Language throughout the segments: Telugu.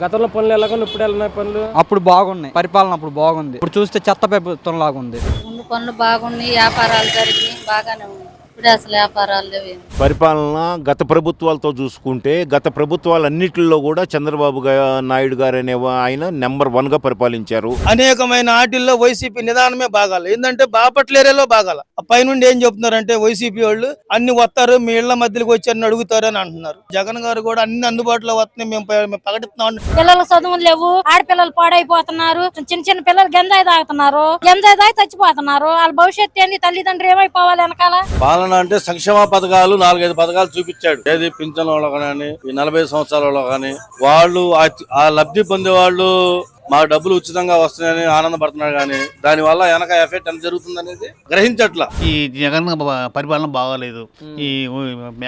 గతంలో పనులు ఎలాగో ఇప్పుడు ఎలా పనులు అప్పుడు బాగున్నాయి, పరిపాలన అప్పుడు బాగుంది. ఇప్పుడు చూస్తే చెత్త ప్రభుత్వం లాగా ఉంది. ముందు పనులు బాగున్నాయి, వ్యాపారాలు జరిగినాయి, బాగానే ఉంది. ఇప్పుడు అసలు వ్యాపారాలు లేవు. పరిపాలన గత ప్రభుత్వాలతో చూసుకుంటే గత ప్రభుత్వాలన్నిటిలో కూడా చంద్రబాబు నాయుడు గారు అనే ఆయన నెంబర్ 1 గా పరిపాలించారు. అనేకమైన ఆటిల్లో వైసీపీ నిదానమే బాగాలి. ఏంటంటే బాపట్ల ఏరియాలో బాగాల. పైనుండి ఏం చెప్తున్నారంటే వైసీపీ వాళ్ళు అన్ని వస్తారు, మీ ఇళ్ల మధ్యలోకి వచ్చి అన్ని అడుగుతారు అని అంటున్నారు. జగన్ గారు కూడా అన్ని అందుబాటులో వస్తున్నాయి, మేము ప్రకటిస్తున్నాం. పిల్లలకు చదువులు లేవు, ఆడపిల్లలు పాడైపోతున్నారు, చిన్న చిన్న పిల్లలు గంజాయి తాగుతున్నారు, గంజాయి తాగి చచ్చిపోతున్నారు. వాళ్ళ భవిష్యత్తు ఏంటి, తల్లిదండ్రులు ఏమైపోవాలి వెనకాల. పాలన అంటే సంక్షేమ పథకాలు 4-5 పథకాలు చూపించాడు. ఏది పింఛన్ వాళ్ళు కానీ, ఈ 40 సంవత్సరాల వాళ్ళు కానీ, వాళ్ళు ఆ లబ్ధి పొందే వాళ్ళు మాకు డబ్బులు ఉచితంగా వస్తున్నాయని ఆనందపడుతున్నారు. కానీ దాని వల్ల వెనక ఎఫెక్ట్ ఎంత జరుగుతుంది అనేది గ్రహించట్లా. ఈ జగన్ పరిపాలన బాగాలేదు. ఈ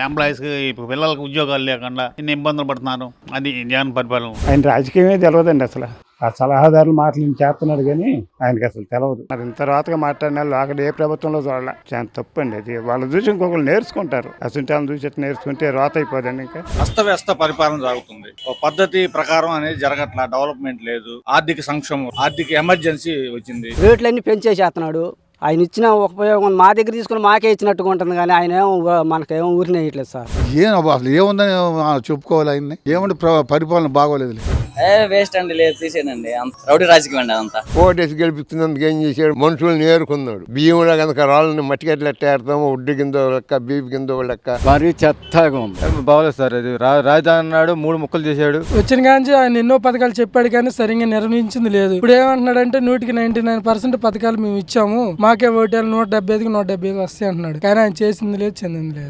ఎంప్లాయీస్ కి పిల్లలకు ఉద్యోగాలు లేకుండా ఎన్ని ఇబ్బందులు పడుతున్నారు. అది జగన్ పరిపాలన. ఆయన రాజకీయమే తెలియదండి. అసలు ఆ సలహాదారుల మాటలు చేస్తున్నాడు కానీ ఆయనకి అసలు తెలియదు. మరి ఇంత రాతగా మాట్లాడిన వాళ్ళు అక్కడ ఏ ప్రభుత్వంలో చూడాలి. చాలా తప్పు అండి అది. వాళ్ళు చూసి ఇంకొకరు నేర్చుకుంటారు. అసలు చూసి నేర్చుకుంటే రాత అయిపోదండి. ఇంకా అస్తవ్యస్త పరిపాలన జరుగుతుంది. ఒక పద్ధతి ప్రకారం అనేది జరగట్లా. డెవలప్మెంట్ లేదు, ఆర్థిక సంక్షోభం, ఆర్థిక ఎమర్జెన్సీ వచ్చింది. రేట్లన్నీ పెంచేసేస్తున్నాడు. ఆయన ఇచ్చిన ఉపయోగం మా దగ్గర తీసుకుని మాకే ఇచ్చినట్టుగా ఉంటుంది కానీ ఆయన మనకేమో ఊరినే ఇట్లేదు సార్. అసలు ఏముందని చెప్పుకోవాలి. ఆయన్ని ఏమంటే పరిపాలన బాగోలేదు. వేస్ట్ అండి, లేదు తీసేనండి. రౌడీ రాజకీయం అండి అదంతా. ఓటేసి గెలిపిస్తున్నందుకు ఏం చేశాడు, మనుషులను నేర్కొన్నాడు. బియ్యంలో కనుక రాళ్ళని మట్టిగడ్డలు ఎట్ట ఏడతాము, ఒడ్డు కింద లెక్క, బీపి కింద లెక్క. మరీ చెత్తగా ఉంది. బాగోలేదు సార్. అది రాజధాని అన్నాడు, 3 ముక్కలు చేశాడు. వచ్చిన కానీ ఆయన ఎన్నో పథకాలు చెప్పాడు కానీ సరిగ్గా నిర్వహించింది లేదు. ఇప్పుడు ఏమంటున్నాడంటే 99% పథకాలు మేము ఇచ్చాము, మాకే ఓటేలు 175కి 175 వస్తాయి అంటున్నాడు. కానీ ఆయన చేసింది లేదు, చెందింది లేదు.